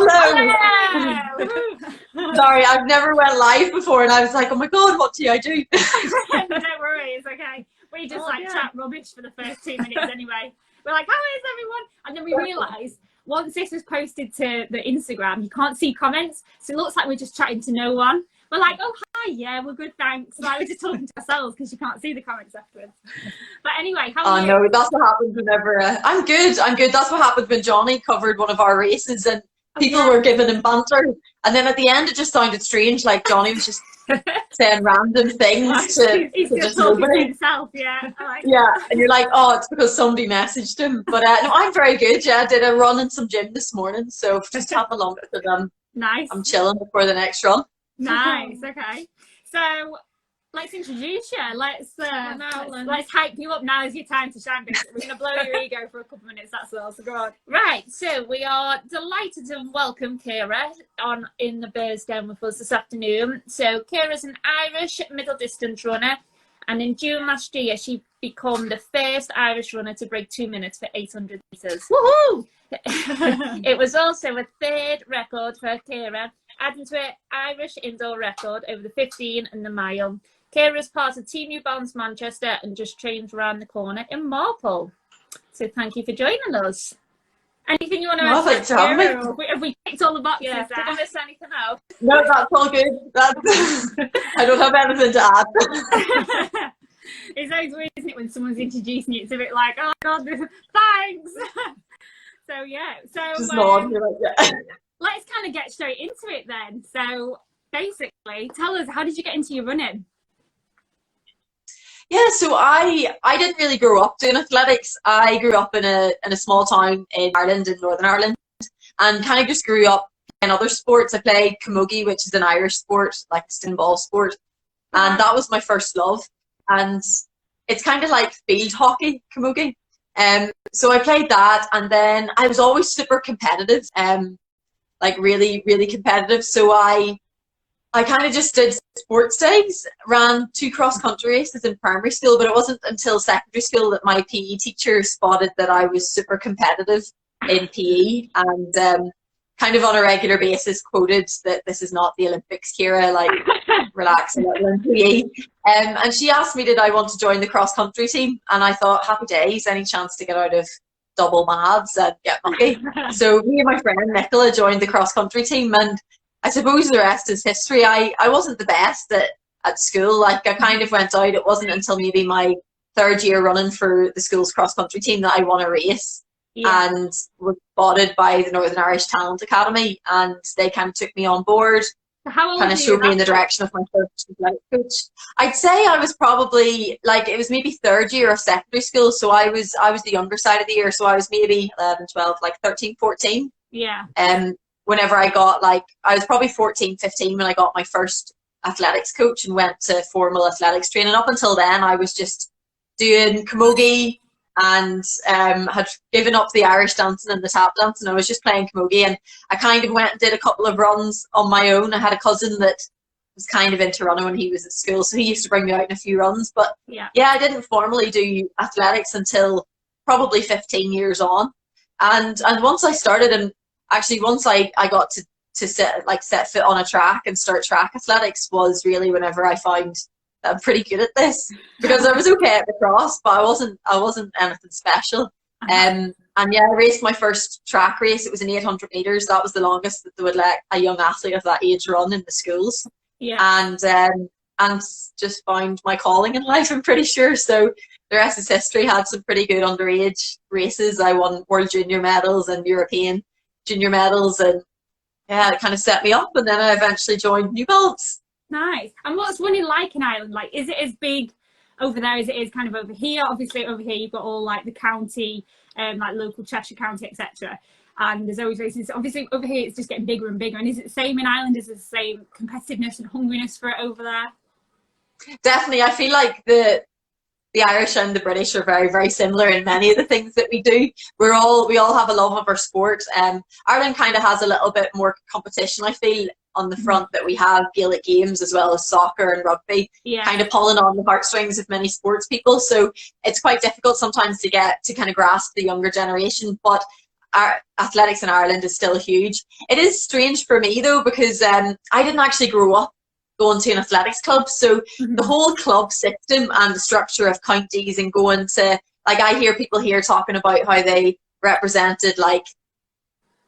Hello. Hello. Sorry, I've never went live before, and I was like, oh my god, what do I do? Don't worry, it's okay. We just chat rubbish for the first 2 minutes anyway. We're like, how is everyone? And then we realised once this was posted to the Instagram, you can't see comments, so it looks like we're just chatting to no one. We're like, oh hi, yeah, we're good, thanks. Like we're just talking to ourselves because you can't see the comments afterwards. But anyway, how are you? No, that's what happens whenever I'm good. That's what happened when Johnny covered one of our races and people were giving him banter, and then at the end it just sounded strange, like Johnny was just saying random things he's to still just talking nobody. to himself. Yeah, and you're like, oh, it's because somebody messaged him. But no, I'm very good. Yeah, I did a run in some gym this morning, so just have a lunch with them. Nice. I'm chilling before the next run. Nice. Okay, so let's introduce you. Let's hype you up. Now is your time to shine. We're going to blow your ego for a couple of minutes, that's all. So go on. Right, so we are delighted to welcome Ciara on in the Bears Den with us this afternoon. So Ciara's an Irish middle distance runner, and in June last year she became the first Irish runner to break 2 minutes for 800 metres. Woohoo! It was also a third record for Ciara, adding to her Irish indoor record over the 15 and the mile. Ciara is part of Team New Balance Manchester and just trains around the corner in Marple. So thank you for joining us. Anything you want to add? Thanks for having me. Have we ticked all the boxes? Yeah. Did I miss anything else? No, that's all good. I don't have anything to add. It's always weird, isn't it, when someone's introducing you? It's a bit like, oh God, thanks. So yeah, just nod. Let's kind of get straight into it then. So basically, tell us, how did you get into your running? Yeah, so I didn't really grow up doing athletics. I grew up in a small town in Ireland, in Northern Ireland, and kind of just grew up in other sports. I played camogie, which is an Irish sport, like a stone ball sport, and that was my first love. And it's kind of like field hockey, camogie. So I played that, and then I was always super competitive, like really, really competitive. So I kind of just did sports days, ran 2 cross-country races in primary school, but it wasn't until secondary school that my PE teacher spotted that I was super competitive in PE, and kind of on a regular basis quoted that this is not the Olympics, Ciara, like relax a little in PE. And she asked me did I want to join the cross-country team, and I thought happy days, any chance to get out of double maths and get lucky. So me and my friend Nicola joined the cross-country team, and I suppose the rest is history. I wasn't the best at school. Like I kind of went out. It wasn't until maybe my 3rd year running for the school's cross-country team that I won a race, and was spotted by the Northern Irish Talent Academy, and they kind of took me on board. Kind of showed me in the direction of my first athletic coach. I'd say I was probably like, it was maybe 3rd year of secondary school, so I was the younger side of the year, so I was maybe 11, 12, like 13, 14. Yeah. Whenever I got I was probably 14, 15 when I got my first athletics coach and went to formal athletics training. Up until then, I was just doing camogie and had given up the Irish dancing and the tap dancing. I was just playing camogie, and I kind of went and did a couple of runs on my own. I had a cousin that was kind of into running when he was at school, so he used to bring me out in a few runs. But yeah, I didn't formally do athletics until probably 15 years on. And once I started, and actually once I got to set foot on a track and start track athletics, was really whenever I found that I'm pretty good at this, because I was okay at the cross, but I wasn't anything special. And yeah, I raced my first track race. It was an 800 meters. That was the longest that they would let a young athlete of that age run in the schools. Yeah. And just found my calling in life, I'm pretty sure. So the rest is history. Had some pretty good underage races. I won World Junior medals and European Junior medals, and yeah, it kind of set me up. And then I eventually joined New Balance. Nice. And what's running like in Ireland? Like, is it as big over there as it is kind of over here? Obviously, over here you've got all like the county, like local Cheshire County, etc. And there's always races. Obviously, over here it's just getting bigger and bigger. And is it the same in Ireland? Is it the same competitiveness and hungriness for it over there? Definitely. I feel like the Irish and the British are very, very similar in many of the things that we do. We all have a love of our sport. Ireland kind of has a little bit more competition, I feel, on the front, that we have Gaelic games as well as soccer and rugby, kind of pulling on the heartstrings of many sports people. So it's quite difficult sometimes to kind of grasp the younger generation. But our athletics in Ireland is still huge. It is strange for me though, because I didn't actually grow up going to an athletics club. So the whole club system and the structure of counties and going to, like, I hear people here talking about how they represented like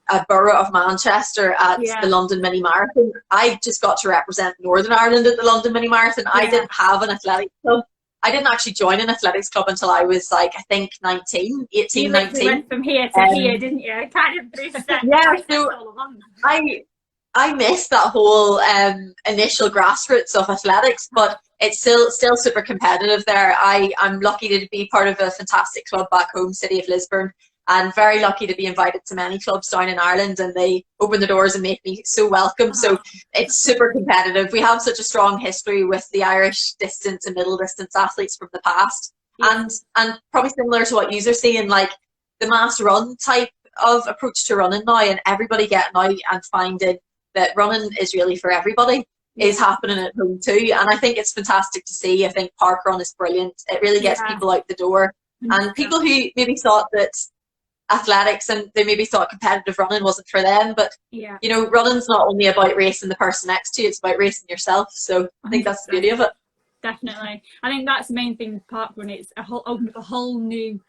a borough of Manchester at the London Mini Marathon. I just got to represent Northern Ireland at the London Mini Marathon. I didn't have an athletics club. I didn't actually join an athletics club until I was like, I think 19. You went from here to here, didn't you? Kind of boosted. Yeah, so I missed that whole initial grassroots of athletics, but it's still super competitive there. I'm lucky to be part of a fantastic club back home, City of Lisburn, and very lucky to be invited to many clubs down in Ireland, and they open the doors and make me so welcome. So it's super competitive. We have such a strong history with the Irish distance and middle distance athletes from the past, and probably similar to what you're seeing, like the mass run type of approach to running now, and everybody getting out and finding that running is really for everybody is happening at home too. And I think it's fantastic to see. I think park run is brilliant. It really gets people out the door, and people who maybe thought that athletics and they maybe thought competitive running wasn't for them, but you know, running's not only about racing the person next to you, it's about racing yourself. So I think that's the beauty of it. Definitely. I think that's the main thing with park run. It's opened up a whole new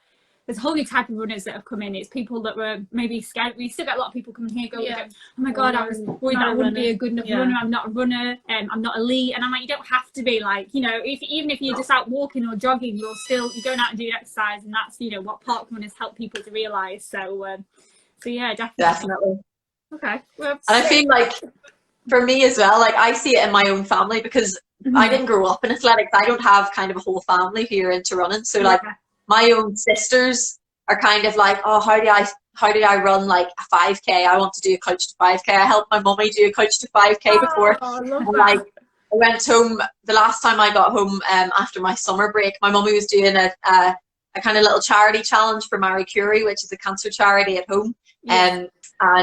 type of runners that have come in. It's people that were maybe scared. We still get a lot of people coming here going, oh my God, I was worried that I wouldn't be a good enough runner. I'm not a runner, I'm not elite. And I'm like, you don't have to be, like, you know, even if you're just out walking or jogging, you're going out and doing exercise, and that's, you know, what park runners help people to realise. So yeah, definitely. Okay. Well, and I feel like for me as well, like I see it in my own family, because I didn't grow up in athletics. I don't have kind of a whole family here into running. So like my own sisters are kind of like, oh, how do I run like a 5K? I want to do a couch to 5K. I helped my mummy do a couch to 5K before. I love and like I went home, the last time I got home after my summer break, my mummy was doing a kind of little charity challenge for Marie Curie, which is a cancer charity at home, and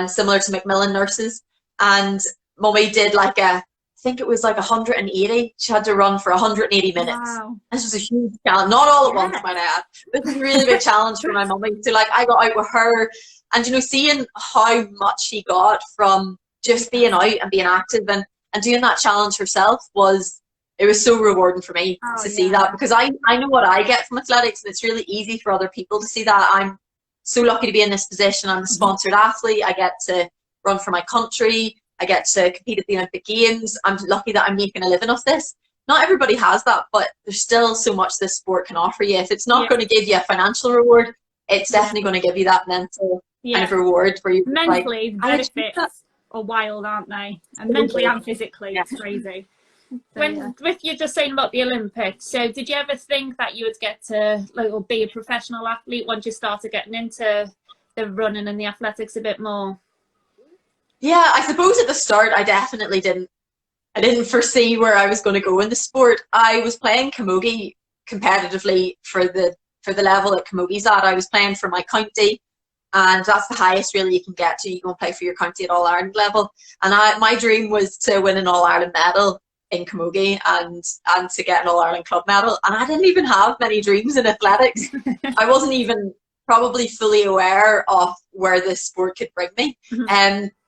similar to Macmillan Nurses. And mummy did like I think it was like 180. She had to run for 180 minutes. Wow. This was a huge challenge. Not all at once, might I add. This is a really big challenge for my mummy. So like I got out with her, and you know, seeing how much she got from just being out and being active and doing that challenge herself was so rewarding for me to see that, because I know what I get from athletics, and it's really easy for other people to see that. I'm so lucky to be in this position. I'm a sponsored athlete. I get to run for my country. I get to compete at the Olympic Games. I'm lucky that I'm making a living off this. Not everybody has that, but there's still so much this sport can offer you. If it's not going to give you a financial reward, it's definitely going to give you that mental kind of reward where you mentally, the benefits are wild, aren't they? And mentally and physically, it's crazy. So, with you just saying about the Olympics, so did you ever think that you would get to like be a professional athlete once you started getting into the running and the athletics a bit more? Yeah, I suppose at the start I definitely didn't. I didn't foresee where I was going to go in the sport. I was playing camogie competitively for the level that camogie's at. I was playing for my county, and that's the highest really you can get to. You go and play for your county at All Ireland level. And my dream was to win an All Ireland medal in camogie and to get an All Ireland club medal. And I didn't even have many dreams in athletics. I wasn't even probably fully aware of where this sport could bring me.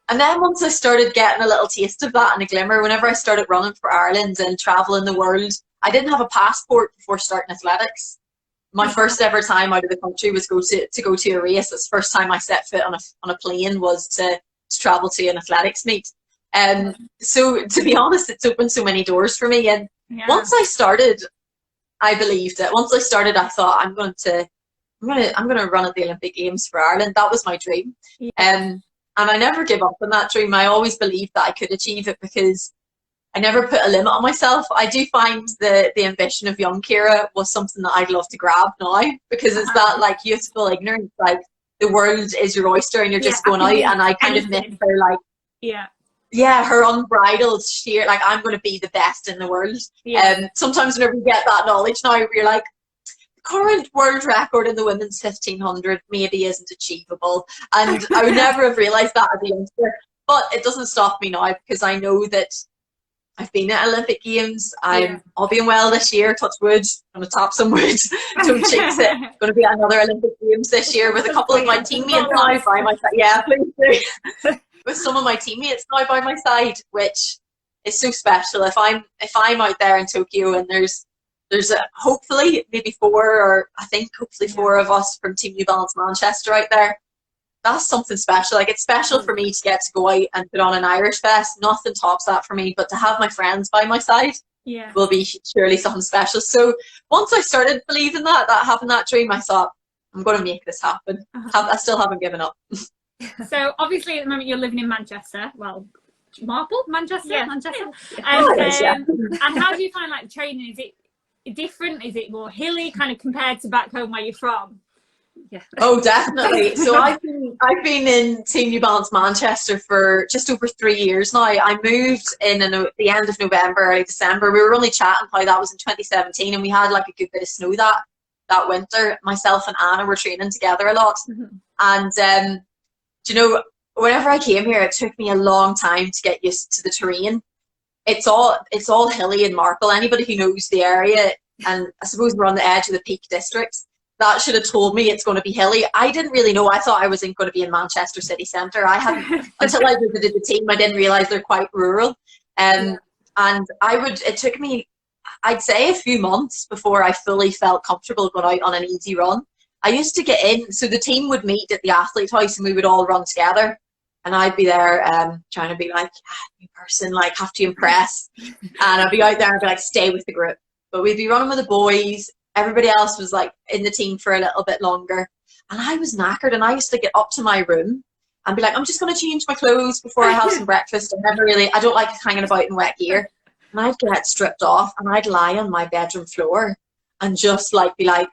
And then once I started getting a little taste of that and a glimmer, whenever I started running for Ireland and traveling the world, I didn't have a passport before starting athletics. My first ever time out of the country was to go to a race. It's the first time I set foot on a plane was to travel to an athletics meet. So to be honest, it's opened so many doors for me. And once I started, I believed it. Once I started, I thought I'm going to run at the Olympic Games for Ireland. That was my dream. And I never give up on that dream. I always believed that I could achieve it, because I never put a limit on myself. I do find the ambition of young Ciara was something that I'd love to grab now, because it's that like youthful ignorance, like the world is your oyster and you're just going out. And I kind of miss her, like, her unbridled sheer, like, I'm going to be the best in the world. Sometimes whenever you get that knowledge now, you're like, current world record in the women's 1500 maybe isn't achievable, and I would never have realised that as a youngster. But it doesn't stop me now, because I know that I've been at Olympic Games. I'm all being well this year, touch wood, gonna tap some wood, don't jinx it. Gonna be at another Olympic Games this year with a couple of my teammates now by my side. Yeah, please do. With some of my teammates now by my side, which is so special. If I'm out there in Tokyo and there's hopefully maybe four of us from Team New Balance Manchester out there, that's something special. Like, it's special for me to get to go out and put on an Irish fest. Nothing tops that for me, but to have my friends by my side will be surely something special. So once I started believing that having that dream, I thought, I'm going to make this happen. I still haven't given up. So obviously at the moment you're living in Manchester. Well, Manchester. Yeah. And how do you find like training? Is it different? Is it more hilly kind of compared to back home where you're from? Yeah. Oh, definitely. So I've been in Team New Balance Manchester for just over 3 years now. I moved in the end of November, early December. We were only chatting how that was in 2017, and we had like a good bit of snow that winter. Myself and Anna were training together a lot, and you know, whenever I came here, it took me a long time to get used to the terrain. It's all hilly and marble. Anybody who knows the area, and I suppose we're on the edge of the Peak District, that should have told me it's going to be hilly. I didn't really know. I thought I wasn't going to be in Manchester city centre. I hadn't until I visited the team. I didn't realise they're quite rural. And it took me, I'd say, a few months before I fully felt comfortable going out on an easy run. I used to get in, so the team would meet at the athlete house and we would all run together. And I'd be there trying to be like, new person, like, have to impress. And I'd be out there and I'd be like, stay with the group. But we'd be running with the boys. Everybody else was like in the team for a little bit longer. And I was knackered, and I used to get up to my room and be like, I'm just going to change my clothes before I have some breakfast. I don't like hanging about in wet gear. And I'd get stripped off and I'd lie on my bedroom floor and just like be like,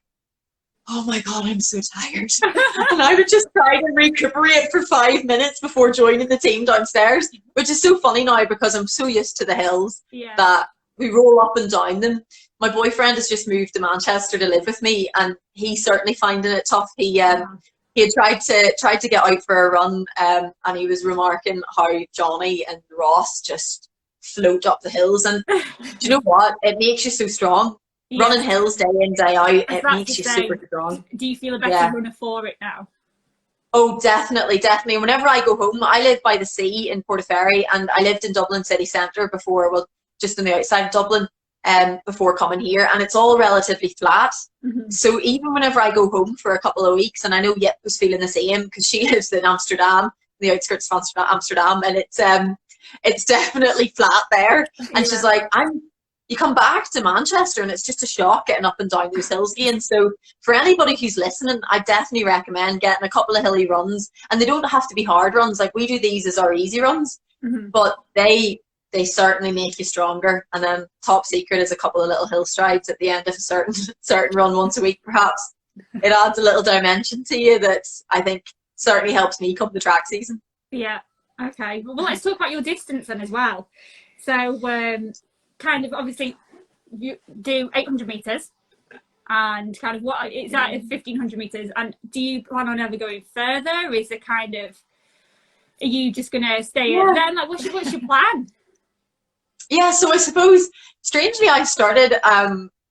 oh my God, I'm so tired. And I would just try to recuperate for 5 minutes before joining the team downstairs, which is so funny now because I'm so used to the hills that we roll up and down them. My boyfriend has just moved to Manchester to live with me, and he's certainly finding it tough. He had tried to get out for a run, and he was remarking how Johnny and Ross just float up the hills. And do you know what? It makes you so strong. Running hills day in, day out, it makes you super strong. Do you feel a better runner for it now? Oh, definitely. Whenever I go home, I live by the sea in Portaferry, and I lived in Dublin city centre before, well, just on the outside of Dublin, before coming here, and it's all relatively flat. So even whenever I go home for a couple of weeks, and I know Yip was feeling the same because she lives in Amsterdam, the outskirts of Amsterdam, and it's definitely flat there. And she's like, you come back to Manchester and it's just a shock getting up and down those hills again. So for anybody who's listening, I definitely recommend getting a couple of hilly runs, and they don't have to be hard runs. Like, we do these as our easy runs, but they certainly make you stronger. And then top secret is a couple of little hill strides at the end of a certain run once a week, perhaps. It adds a little dimension to you that I think certainly helps me come the track season. Yeah. Okay. Well, let's talk about your distance then as well. So kind of, obviously you do 800 meters, and kind of what is that, 1500 meters, and do you plan on ever going further? Is it kind of, are you just gonna stay in then? Like, what's your plan? Yeah, so I suppose, strangely, I started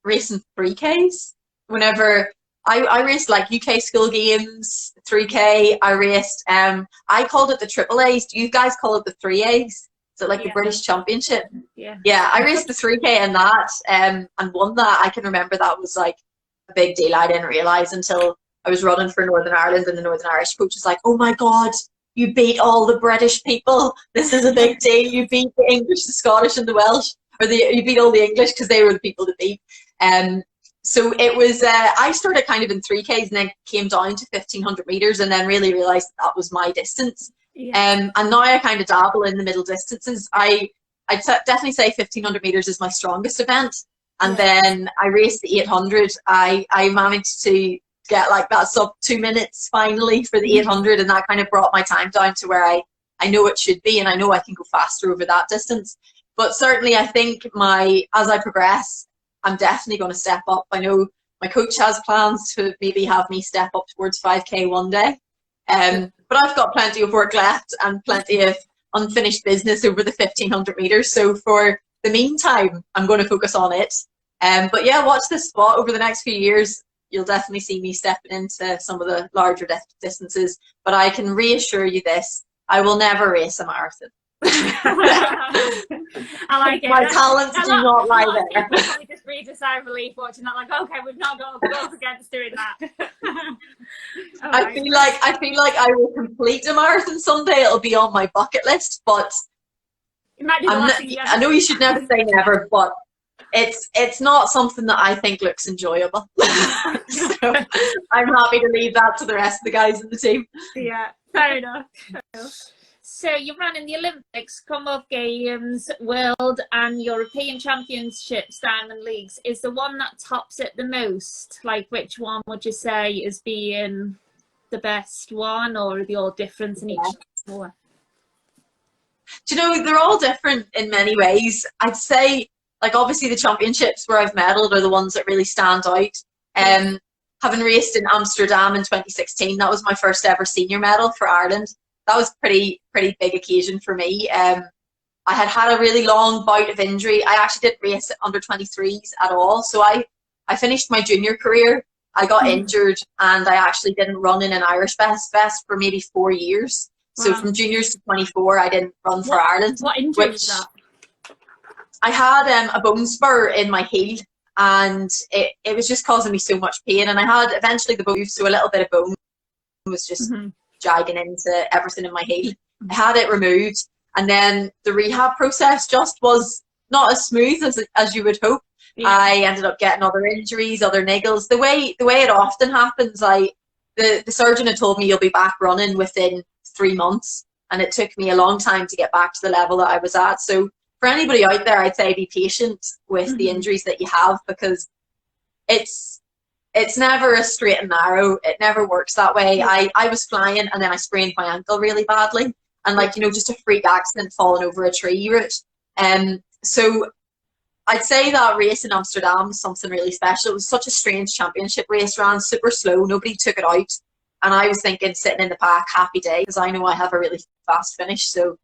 racing 3Ks whenever I raced like UK school games, 3K. I raced, I called it the triple A's. Do you guys call it the 3A's? Is it like the British Championship? Yeah, I raced the 3K in that and won that. I can remember that was like a big deal. I didn't realise until I was running for Northern Ireland, and the Northern Irish coach was like, oh my God, you beat all the British people. This is a big deal. You beat the English, the Scottish and the Welsh, you beat all the English because they were the people to beat. So it was, I started kind of in 3Ks and then came down to 1500 meters, and then really realised that was my distance. And now I kind of dabble in the middle distances. I'd definitely say 1500 meters is my strongest event. And then I raced the 800. I managed to get like that sub 2 minutes finally for the 800, and that kind of brought my time down to where I know it should be, and I know I can go faster over that distance. But certainly I think as I progress, I'm definitely going to step up. I know my coach has plans to maybe have me step up towards 5K one day. But I've got plenty of work left and plenty of unfinished business over the 1500 meters. So for the meantime, I'm going to focus on it. But yeah, watch this spot over the next few years. You'll definitely see me stepping into some of the larger distances. But I can reassure you this, I will never race a marathon. I like it. My talents do not lie there. People probably just breathe a sigh of relief watching that, like, okay, we've not got goals against doing that. I feel like I will complete a marathon someday. It'll be on my bucket list, but I know you should never say never, but it's not something that I think looks enjoyable. So I'm happy to leave that to the rest of the guys in the team. Yeah, fair enough. So you ran in the Olympics, Commonwealth Games, World and European Championships, Diamond Leagues. Is the one that tops it the most? Like, which one would you say is being the best one, or are they all different in each one? Do you know, they're all different in many ways. I'd say, like, obviously the championships where I've medalled are the ones that really stand out. Having raced in Amsterdam in 2016, that was my first ever senior medal for Ireland. That was pretty big occasion for me. I had a really long bout of injury. I actually didn't race under 23s at all. So I finished my junior career. I got injured and I actually didn't run in an Irish fest for maybe 4 years. Wow. So from juniors to 24, I didn't run for Ireland. What injury was that? I had a bone spur in my heel, and it was just causing me so much pain. And I had eventually the bone, so a little bit of bone was just jagging into everything in my heel. I had it removed, and then the rehab process just was not as smooth as you would hope. Yeah. I ended up getting other injuries, other niggles. The way it often happens, the surgeon had told me you'll be back running within 3 months, and it took me a long time to get back to the level that I was at. So for anybody out there, I'd say be patient with the injuries that you have, because it's never a straight and narrow. It never works that way. I was flying and then I sprained my ankle really badly, and just a freak accident falling over a tree root. So I'd say that race in Amsterdam was something really special. It was such a strange championship race, ran super slow. Nobody took it out. And I was thinking, sitting in the pack, happy day, because I know I have a really fast finish. So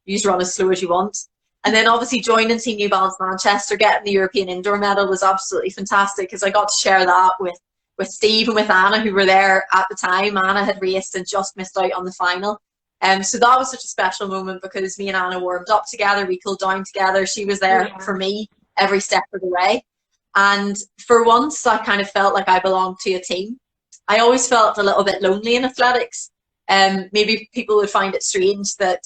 you just run as slow as you want. And then obviously joining Team New Balance Manchester, getting the European Indoor medal was absolutely fantastic, because I got to share that with Steve and with Anna, who were there at the time. Anna had raced and just missed out on the final. So that was such a special moment, because me and Anna warmed up together, we cooled down together. She was there for me every step of the way. And for once, I kind of felt like I belonged to a team. I always felt a little bit lonely in athletics. Maybe people would find it strange that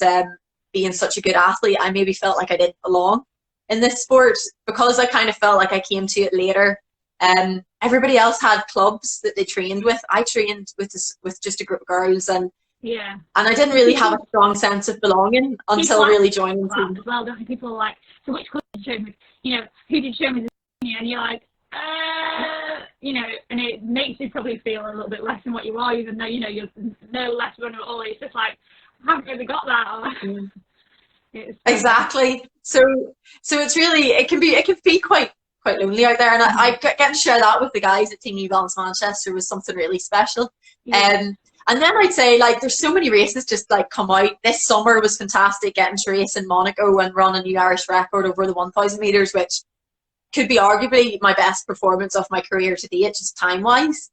being such a good athlete, I maybe felt like I didn't belong in this sport, because I kind of felt like I came to it later. Everybody else had clubs that they trained with. I trained with just a group of girls, and I didn't really have a strong sense of belonging until really joining the team. Well, don't people are like, so which club did you show me? Who did you show me this? And you're like, and it makes you probably feel a little bit less than what you are, even though you're no less runner at all. It's just like, I haven't really got that. Exactly. So it's really, it can be quite lonely out there, and I get to share that with the guys at Team New Balance Manchester was something really special. And then I'd say, there's so many races just come out. This summer was fantastic, getting to race in Monaco and run a new Irish record over the 1,000 metres, which could be arguably my best performance of my career to date, just time-wise.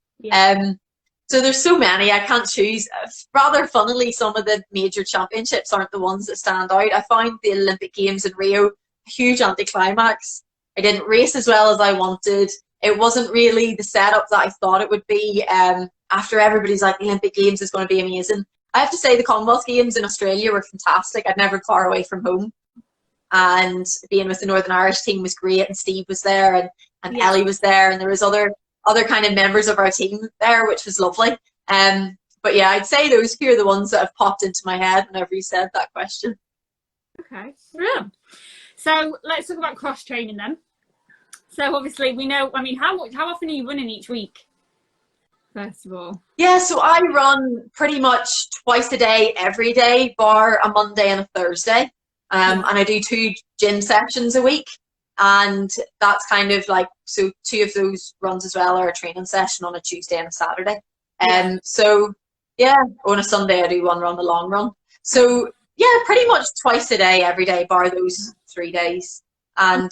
So there's so many, I can't choose. Rather funnily, some of the major championships aren't the ones that stand out. I found the Olympic Games in Rio a huge anticlimax. I didn't race as well as I wanted. It wasn't really the setup that I thought it would be. After everybody's like, the Olympic Games is going to be amazing. I have to say the Commonwealth Games in Australia were fantastic. I'd never far away from home. And being with the Northern Irish team was great, and Steve was there, and Ellie was there, and there was other kind of members of our team there, which was lovely. But yeah, I'd say those few are the ones that have popped into my head whenever you said that question. Okay, yeah. So let's talk about cross training then. So obviously we know, how often are you running each week, first of all? Yeah, so I run pretty much twice a day, every day, bar a Monday and a Thursday. And I do 2 gym sessions a week. And that's kind of so 2 of those runs as well are a training session on a Tuesday and a Saturday. So yeah, on a Sunday I do one run, a long run. So yeah, pretty much twice a day, every day, bar those 3 days. And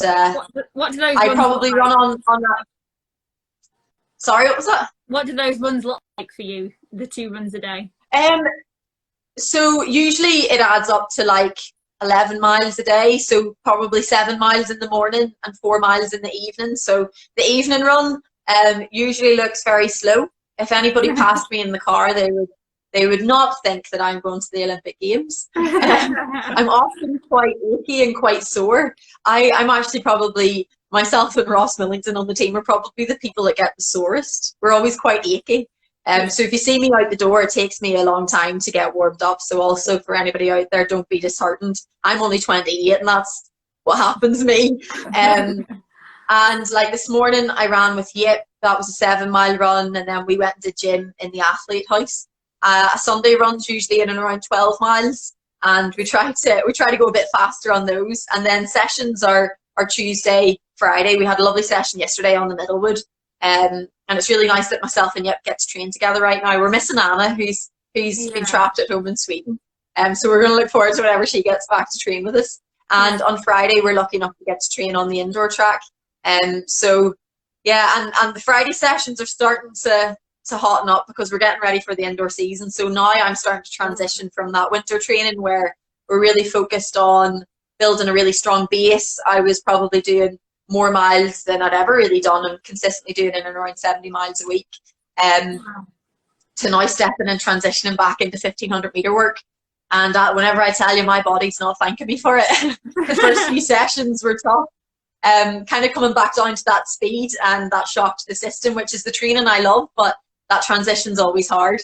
what do those I runs probably look like? run on that. Sorry, what was that? What do those runs look like for you, the 2 runs a day? So usually it adds up to like 11 miles a day. So probably 7 miles in the morning and 4 miles in the evening. So the evening run usually looks very slow. If anybody passed me in the car, they would not think that I'm going to the Olympic Games. I'm often quite achy and quite sore. I'm actually probably, myself and Ross Millington on the team are probably the people that get the sorest. We're always quite achy. So if you see me out the door, it takes me a long time to get warmed up. So also for anybody out there, don't be disheartened. I'm only 28 and that's what happens to me. And like this morning I ran with Yip. That was a 7 mile run. And then we went to the gym in the athlete house. A Sunday run's usually in and around 12 miles. And we try to go a bit faster on those. And then sessions are Tuesday, Friday. We had a lovely session yesterday on the Middlewood. And it's really nice that myself and Yip get to train together right now. We're missing Anna, who's been trapped at home in Sweden. So we're going to look forward to whenever she gets back to train with us. And on Friday, we're lucky enough to get to train on the indoor track. So yeah, and the Friday sessions are starting to hotten up because we're getting ready for the indoor season. So now I'm starting to transition from that winter training where we're really focused on building a really strong base. I was probably doing more miles than I'd ever really done and consistently doing in and around 70 miles a week. To now stepping and transitioning back into 1500 meter work. And whenever I tell you my body's not thanking me for it, the first few sessions were tough. Kind of coming back down to that speed and that shock to the system, which is the training I love, but that transition's always hard.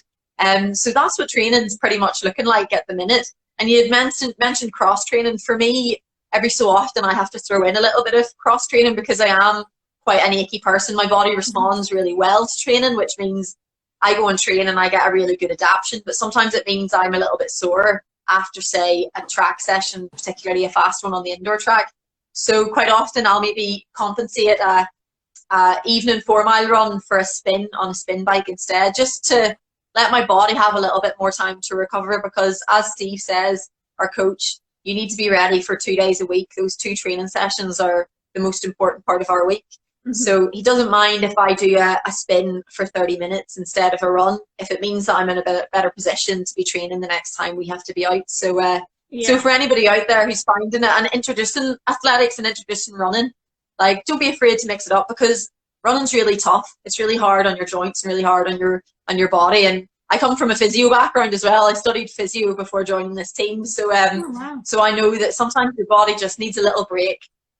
So that's what training's pretty much looking like at the minute. And you had mentioned cross training. For me, every so often I have to throw in a little bit of cross training because I am quite an achy person. My body responds really well to training, which means I go and train and I get a really good adaptation. But sometimes it means I'm a little bit sore after, say, a track session, particularly a fast one on the indoor track. So quite often I'll maybe compensate a evening 4 mile run for a spin on a spin bike instead, just to let my body have a little bit more time to recover, because as Steve says, our coach, you need to be ready for 2 days a week. Those 2 training sessions are the most important part of our week. Mm-hmm. So he doesn't mind if I do a spin for 30 minutes instead of a run, if it means that I'm in a better position to be training the next time we have to be out. So so for anybody out there who's finding it and introducing athletics and introducing running, like, don't be afraid to mix it up, because running's really tough. It's really hard on your joints and really hard on your body. And I come from a physio background as well. I studied physio before joining this team. So so I know that sometimes your body just needs a little break,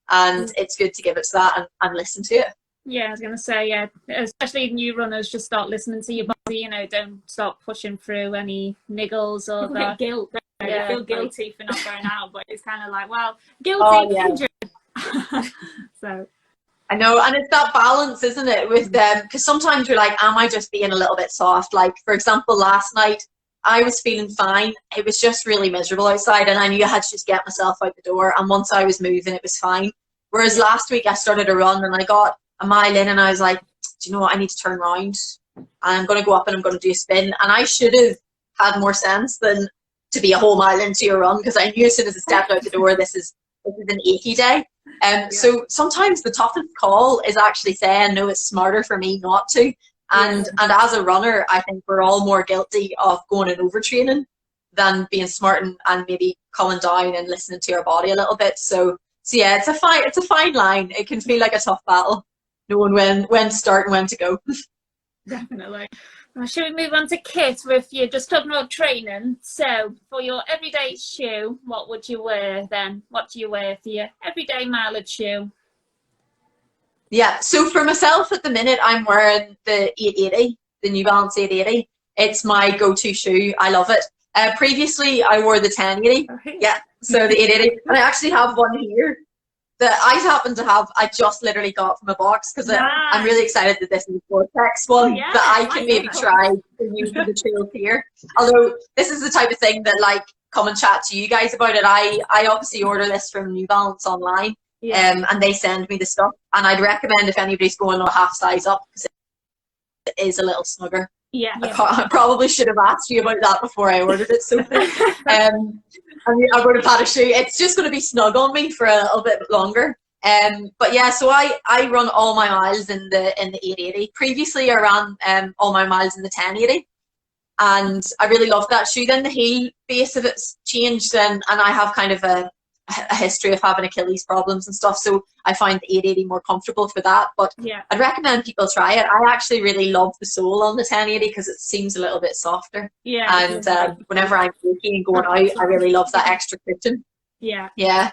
and it's good to give it to that and listen to it. Yeah, I was going to say, yeah, especially new runners, just start listening to your body, you know, don't start pushing through any niggles or the guilt. Yeah, feel guilty for not going out, but it's kind of like, well, guilty, injured. So I know, and it's that balance, isn't it, with them? Because sometimes you're like, am I just being a little bit soft? Like, for example, last night I was feeling fine. It was just really miserable outside, and I knew I had to just get myself out the door. And once I was moving, it was fine. Whereas last week I started a run and I got a mile in, and I was like, do you know what? I need to turn around. I'm going to go up and I'm going to do a spin. And I should have had more sense than to be a whole mile into your run, because I knew as soon as I stepped out the door, this is an achy day. So sometimes the toughest call is actually saying, no, it's smarter for me not to. And as a runner, I think we're all more guilty of going and overtraining than being smart and maybe calming down and listening to your body a little bit. So yeah, it's a fine line. It can feel like a tough battle, knowing when to start and when to go. Definitely. Well, shall we move on to kit? With you just talking about training, so for your everyday shoe, what would you wear then? What do you wear for your everyday mileage shoe? Yeah, so for myself at the minute, I'm wearing the 880, the New Balance 880. It's my go-to shoe. I love it. Previously, I wore the 1080. Okay. Yeah, so the 880. And I actually have one here that I happen to have. I just literally got from a box, because I'm really excited that this is a Vortex one that I can maybe try to use for the trails here. Although this is the type of thing that, like, come and chat to you guys about it. I obviously order this from New Balance online. And they send me the stuff, and I'd recommend if anybody's going a half size up, because it is a little snugger. I probably should have asked you about that before I ordered it, Sophie. I would have had a shoe. It's just going to be snug on me for a little bit longer. But yeah, so I run all my miles in the 880. Previously, I ran all my miles in the 1080, and I really love that shoe. Then the heel base of it's changed, and I have kind of a history of having Achilles problems and stuff, so I find the 880 more comfortable for that. But Yeah. I'd recommend people try it. I actually really love the sole on the 1080 because it seems a little bit softer. Yeah. And whenever I'm working and going out, I really love that extra cushion. Yeah. Yeah.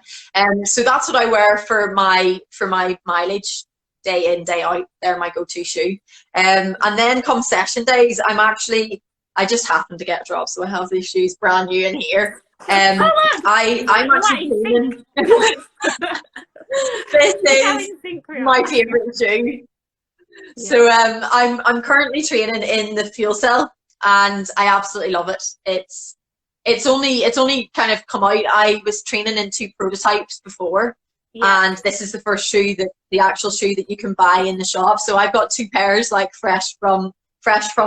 So that's what I wear for my mileage, day in, day out. They're my go-to shoe. And then come session days, I just happen to get a drop, so I have these shoes brand new in here. I'm actually training. This is my favorite shoe. Yeah. So I'm currently training in the fuel cell, and I absolutely love it. It's only kind of come out. I was training in 2 prototypes before, and this is the first shoe, the actual shoe that you can buy in the shop. So I've got 2 pairs, like fresh from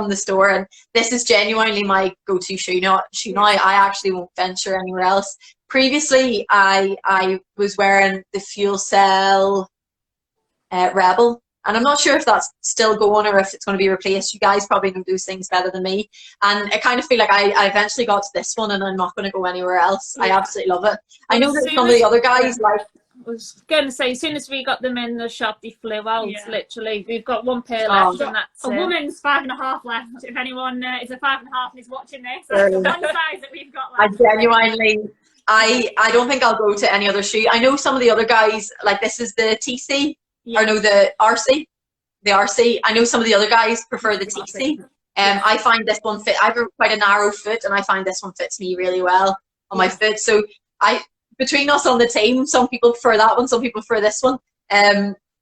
the store, and this is genuinely my go-to shoe now. I actually won't venture anywhere else. Previously, I was wearing the Fuel Cell Rebel, and I'm not sure if that's still going or if it's going to be replaced. You guys probably know those things better than me, and I kind of feel like I eventually got to this one, and I'm not going to go anywhere else. I absolutely love it. I know that some of the other guys like. I was going to say, as soon as we got them in the shop, they flew out. Literally, we've got 1 pair left, and that's a woman's 5.5 left. If anyone is a 5.5 and is watching this, that's the one size that we've got left. I genuinely, I don't think I'll go to any other shoe. I know some of the other guys, like this is the TC, or no, the RC. The RC. I know some of the other guys prefer the TC. I find this one fit. I have quite a narrow foot, and I find this one fits me really well on my foot. So between us on the team, some people prefer that one, some people prefer this one.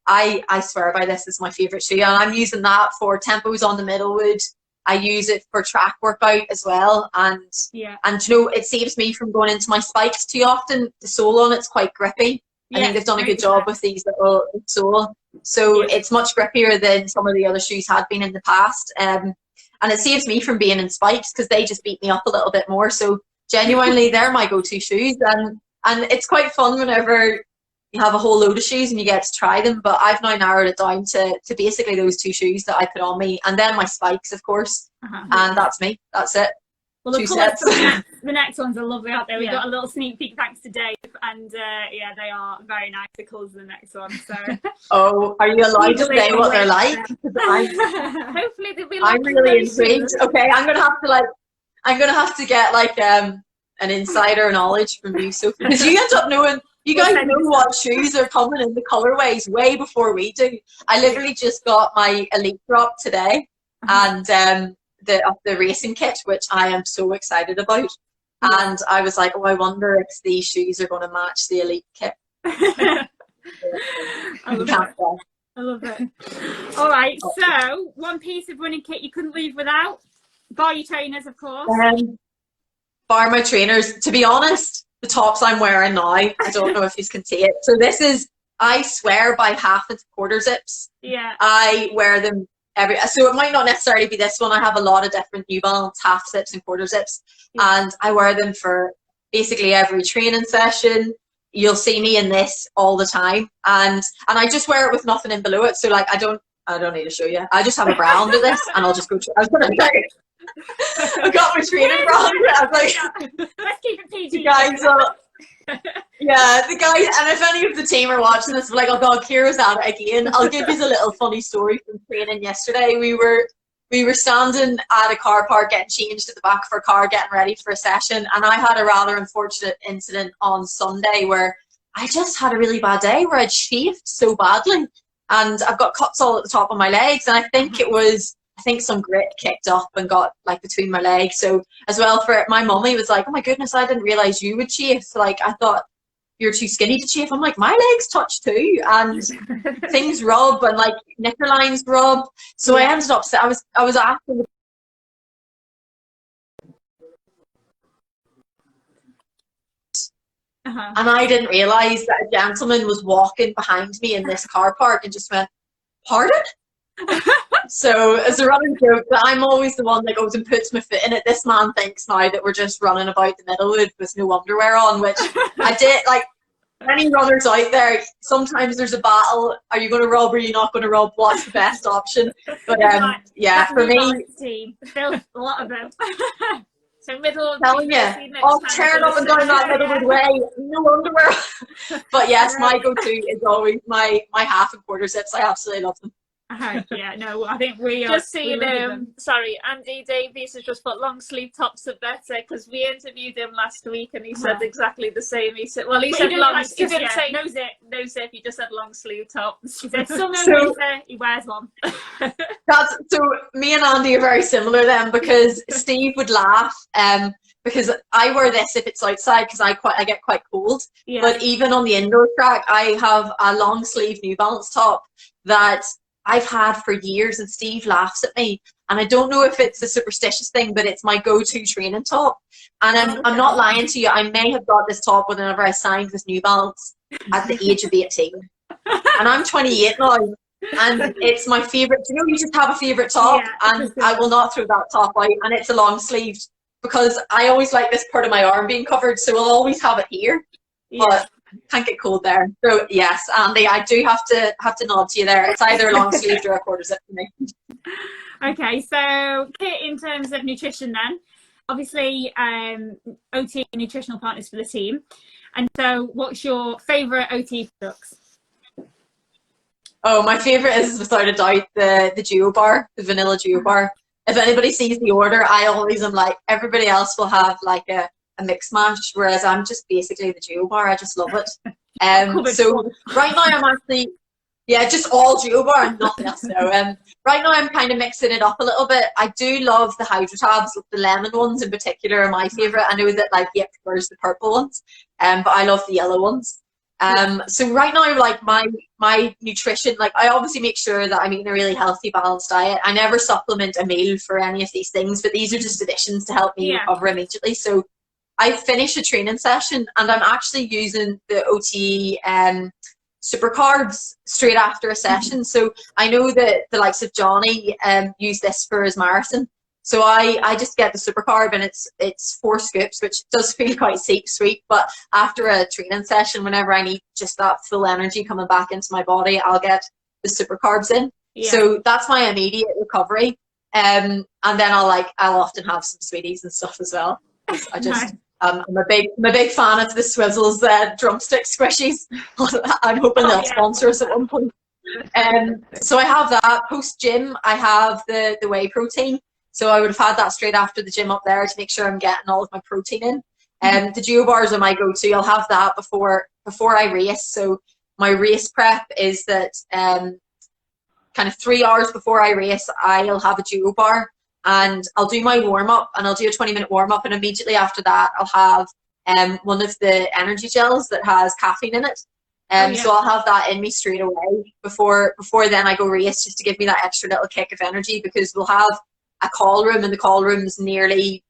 I swear by this. Is my favorite shoe, and I'm using that for tempos on the Middlewood. I use it for track workout as well, and you know, it saves me from going into my spikes too often. The sole on it's quite grippy. I think they've done a good job with these little sole, so it's much grippier than some of the other shoes had been in the past. And it saves me from being in spikes because they just beat me up a little bit more. So genuinely, they're my go-to shoes, and it's quite fun whenever you have a whole load of shoes and you get to try them. But I've now narrowed it down to basically those 2 shoes that I put on me, and then my spikes, of course. And that's me. That's it. Well, the colours the next ones are lovely out there. We got a little sneak peek thanks to Dave, and they are very nice. The colours of the next one. So. Oh, are you allowed to say what they're like? Hopefully they'll be. Like I'm really intrigued. Okay, I'm gonna have to get like an insider knowledge from you, Sophie, because you end up knowing. You guys know what shoes are coming in the colorways way before we do. I literally just got my Elite drop today, and the racing kit, which I am so excited about. And I was like, oh, I wonder if these shoes are going to match the Elite kit. I love it. All right, so one piece of running kit you couldn't leave without, bar your trainers, of course. Bar my trainers. To be honest, the tops I'm wearing now, I don't know if you can see it. So this is, I swear by half and quarter zips. Yeah. I wear them so it might not necessarily be this one. I have a lot of different New Balance half zips and quarter zips, and I wear them for basically every training session. You'll see me in this all the time, and I just wear it with nothing in below it. So like I don't need to show you. I just have a bra under this, and I'll just go. I was gonna say, I got my training bra under it. I was like, let's keep it PG. Guys, yeah, the guys, and if any of the team are watching this, we're like, oh god, Ciara's at it again. I'll give you a little funny story from training yesterday. We were standing at a car park getting changed at the back of our car, getting ready for a session, and I had a rather unfortunate incident on Sunday where I just had a really bad day where I'd chafed so badly, and I've got cuts all at the top of my legs, and I think some grit kicked up and got like between my legs. So as well, for my mummy was like, oh my goodness, I didn't realize you would chafe. Like I thought you're too skinny to chafe. I'm like, my legs touch too, and things rub, and like knicker lines rub. So I ended up, I was asking. And I didn't realize that a gentleman was walking behind me in this car park and just went, pardon? So as a running joke, that I'm always the one that goes and puts my foot in it. This man thinks now that we're just running about the Middlewood with no underwear on, which I did. Like, Any runners out there, sometimes there's a battle. Are you going to rub or are you not going to rub? What's the best option? But yeah, for me, team, still a lot of them. So middle of telling you, I'll turn up and down that middle way, no underwear. But yes, my go-to is always my half and quarter zips. I absolutely love them. Yeah, no, I think we are just seeing sorry, Andy Davies has just put long sleeve tops are better, because we interviewed him last week and he said exactly the same. He said, well, he said long, like, he didn't say no zip, he just said long sleeve tops. He said summer, winter, he wears one. So me and Andy are very similar then, because Steve would laugh because I wear this if it's outside, because I get quite cold. Yeah. But even on the indoor track, I have a long sleeve New Balance top that I've had for years, and Steve laughs at me. And I don't know if it's a superstitious thing, but it's my go-to training top. And I'm not lying to you, I may have got this top whenever I signed with New Balance at the age of 18. And I'm 28 now. And it's my favourite. You know, you just have a favourite top, and I will not throw that top out. And it's a long sleeved, because I always like this part of my arm being covered, so I'll always have it here. But can't get cold there. So yes, Andy, I do have to nod to you there. It's either long sleeved or a quarter zip for me. Okay, so Kit, in terms of nutrition then, obviously OT nutritional partners for the team. And so what's your favourite OT products? Oh, my favourite is without a doubt the Duo Bar, the vanilla Duo Bar. If anybody sees the order, I always am like, everybody else will have like a mix mash, whereas I'm just basically the Duo Bar. I just love it. So right now I'm actually, just all Duo Bar and nothing else. No. Right now I'm kind of mixing it up a little bit. I do love the Hydro Tabs, the lemon ones in particular are my favourite. I know that like Yip prefers the purple ones, but I love the yellow ones. So right now, like my nutrition, like I obviously make sure that I'm eating a really healthy, balanced diet. I never supplement a meal for any of these things, but these are just additions to help me recover immediately. So I finish a training session and I'm actually using the OT super carbs straight after a session. So I know that the likes of Johnny use this for his marathon. So I just get the super carb, and it's 4 scoops, which does feel quite sweet. But after a training session, whenever I need just that full energy coming back into my body, I'll get the super carbs in. Yeah. So that's my immediate recovery. And then I'll often have some sweeties and stuff as well. I just I'm a big fan of the Swizzles drumstick squishies. I'm hoping they'll sponsor us at one point. So I have that. Post gym, I have the whey protein. So I would have had that straight after the gym up there to make sure I'm getting all of my protein in. The Duo Bars are my go-to. I'll have that before I race. So my race prep is that kind of 3 hours before I race, I'll have a Duo Bar, and I'll do my warm-up, and I'll do a 20-minute warm-up, and immediately after that I'll have one of the energy gels that has caffeine in it. So I'll have that in me straight away before then I go race, just to give me that extra little kick of energy, because we'll have a call room, and the call room's nearly,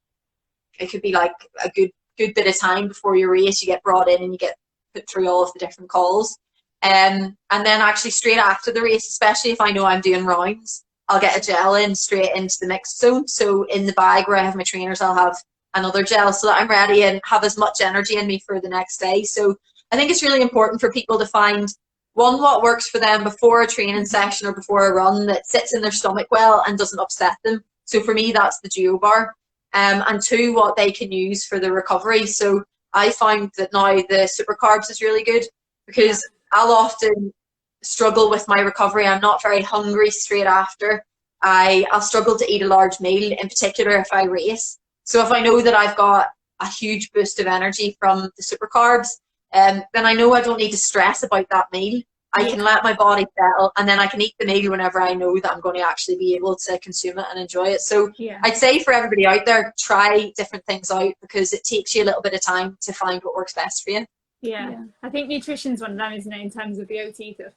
it could be like a good bit of time before your race. You get brought in and you get put through all of the different calls. And then actually straight after the race, especially if I know I'm doing rounds, I'll get a gel in straight into the mixed zone. So in the bag where I have my trainers, I'll have another gel so that I'm ready and have as much energy in me for the next day. So I think it's really important for people to find, one, what works for them before a training session or before a run that sits in their stomach well and doesn't upset them. So for me, that's the Duo Bar. And 2, what they can use for the recovery. So I find that now the super carbs is really good, because I'll often struggle with my recovery. I'm not very hungry straight after. I'll struggle to eat a large meal, in particular if I race. So if I know that I've got a huge boost of energy from the super carbs, then I know I don't need to stress about that meal. I can let my body settle, and then I can eat the meal whenever I know that I'm going to actually be able to consume it and enjoy it. So I'd say for everybody out there, try different things out, because it takes you a little bit of time to find what works best for you. Yeah. I think nutrition's one of them, isn't it, in terms of the OT stuff.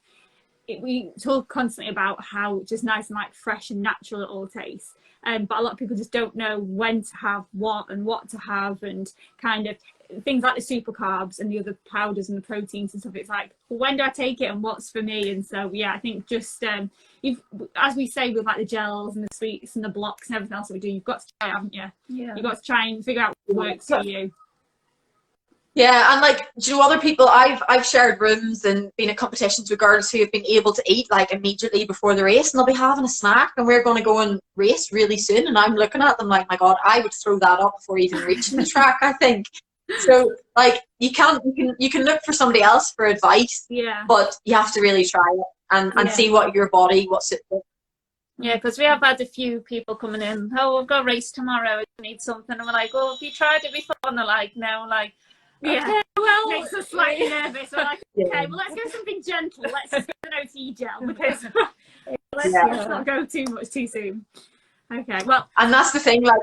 We talk constantly about how just nice and like fresh and natural it all tastes. But a lot of people just don't know when to have what and what to have, and kind of things like the super carbs and the other powders and the proteins and stuff. It's like, well, when do I take it and what's for me? And so I think just as we say with like the gels and the sweets and the blocks and everything else that we do, you've got to try it, haven't you? You've got to try and figure out what works for you. Yeah, and like, do you know, other people, I've shared rooms and been in competitions with girls who have been able to eat like immediately before the race, and they'll be having a snack, and we're going to go and race really soon, and I'm looking at them like, my God, I would throw that up before even reaching the track, I think. So like, you can look for somebody else for advice, Yeah. but you have to really try it and see what your body, what's it. Yeah, because we have had a few people coming in, oh, we've got a race tomorrow, I need something, and we're like, oh, have you tried it before? And they're like, no, like, okay, well, makes us slightly nervous. We're like, okay, well, let's go something gentle. Let's go an OT gel, because let's not go too much too soon. Okay, well, and that's the thing, like